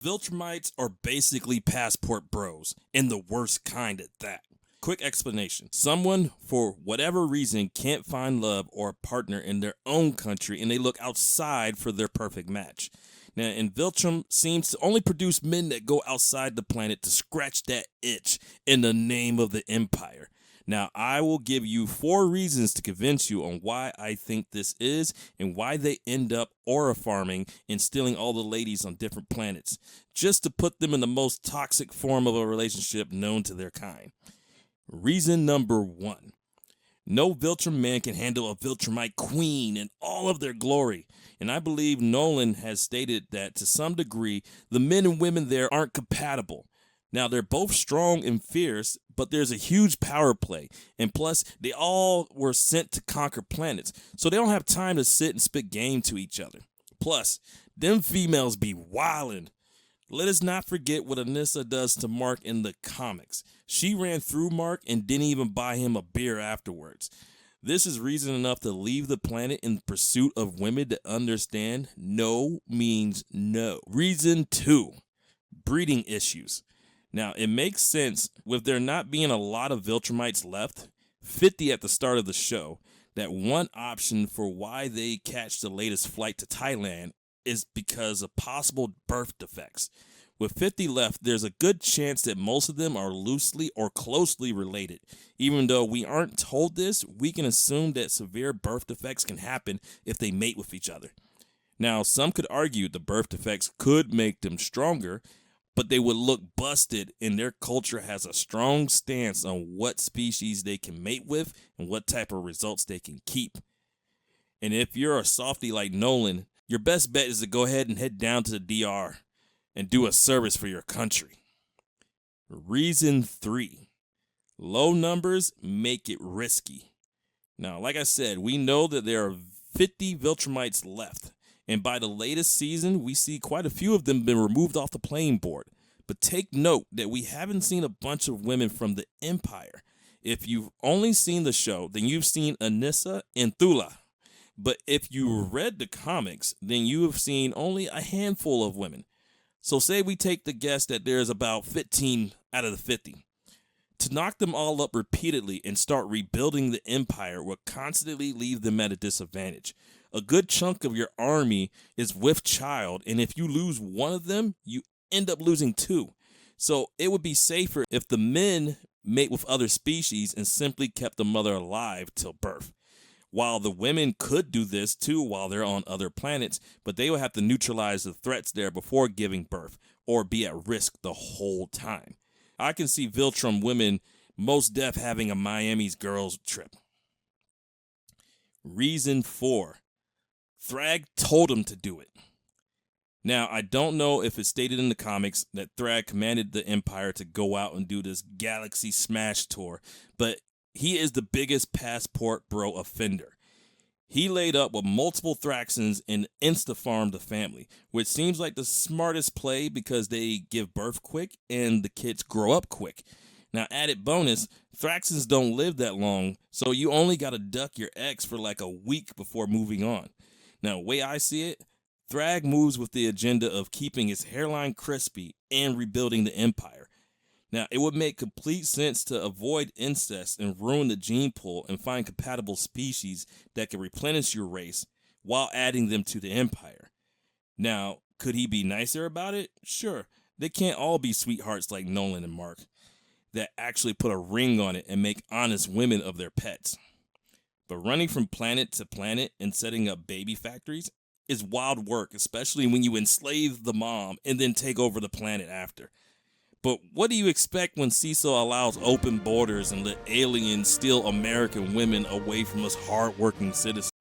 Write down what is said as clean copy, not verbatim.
Viltrumites are basically passport bros, and the worst kind at that. Quick explanation. Someone, for whatever reason, can't find love or a partner in their own country and they look outside for their perfect match. Now, and Viltrum seems to only produce men that go outside the planet to scratch that itch in the name of the Empire. Now, I will give you 4 reasons to convince you on why I think this is and why they end up aura farming and stealing all the ladies on different planets, just to put them in the most toxic form of a relationship known to their kind. Reason number 1. No Viltrum man can handle a Viltrumite queen in all of their glory. And I believe Nolan has stated that to some degree, the men and women there aren't compatible. Now, they're both strong and fierce, but there's a huge power play. And plus, they all were sent to conquer planets, so they don't have time to sit and spit game to each other. Plus, them females be wildin'. Let us not forget what Anissa does to Mark in the comics. She ran through Mark and didn't even buy him a beer afterwards. This is reason enough to leave the planet in pursuit of women that understand no means no. Reason 2, breeding issues. Now, it makes sense with there not being a lot of Viltrumites left, 50 at the start of the show, that one option for why they catch the latest flight to Thailand is because of possible birth defects. With 50 left, there's a good chance that most of them are loosely or closely related. Even though we aren't told this, we can assume that severe birth defects can happen if they mate with each other. Now, some could argue the birth defects could make them stronger, but they would look busted, and their culture has a strong stance on what species they can mate with and what type of results they can keep. And if you're a softie like Nolan, your best bet is to go ahead and head down to the DR and do a service for your country. Reason 3, low numbers make it risky. Now, like I said, we know that there are 50 Viltrumites left. And by the latest season, we see quite a few of them been removed off the playing board. But take note that we haven't seen a bunch of women from the Empire. If you've only seen the show, then you've seen Anissa and Thula. But if you read the comics, then you have seen only a handful of women. So say we take the guess that there's about 15 out of the 50. To knock them all up repeatedly and start rebuilding the Empire will constantly leave them at a disadvantage. A good chunk of your army is with child, and if you lose one of them, you end up losing 2. So it would be safer if the men mate with other species and simply kept the mother alive till birth. While the women could do this too while they're on other planets, but they would have to neutralize the threats there before giving birth or be at risk the whole time. I can see Viltrum women most def having a Miami's girls trip. Reason 4. Thragg told him to do it. Now, I don't know if it's stated in the comics that Thragg commanded the Empire to go out and do this Galaxy Smash tour, but he is the biggest passport bro offender. He laid up with multiple Thraxans and insta-farmed the family, which seems like the smartest play because they give birth quick and the kids grow up quick. Now, added bonus, Thraxans don't live that long, so you only gotta duck your ex for like a week before moving on. Now, the way I see it, Thragg moves with the agenda of keeping his hairline crispy and rebuilding the Empire. Now, it would make complete sense to avoid incest and ruin the gene pool and find compatible species that can replenish your race while adding them to the Empire. Now, could he be nicer about it? Sure. They can't all be sweethearts like Nolan and Mark that actually put a ring on it and make honest women of their pets. But running from planet to planet and setting up baby factories is wild work, especially when you enslave the mom and then take over the planet after. But what do you expect when Cecil allows open borders and let aliens steal American women away from us hardworking citizens?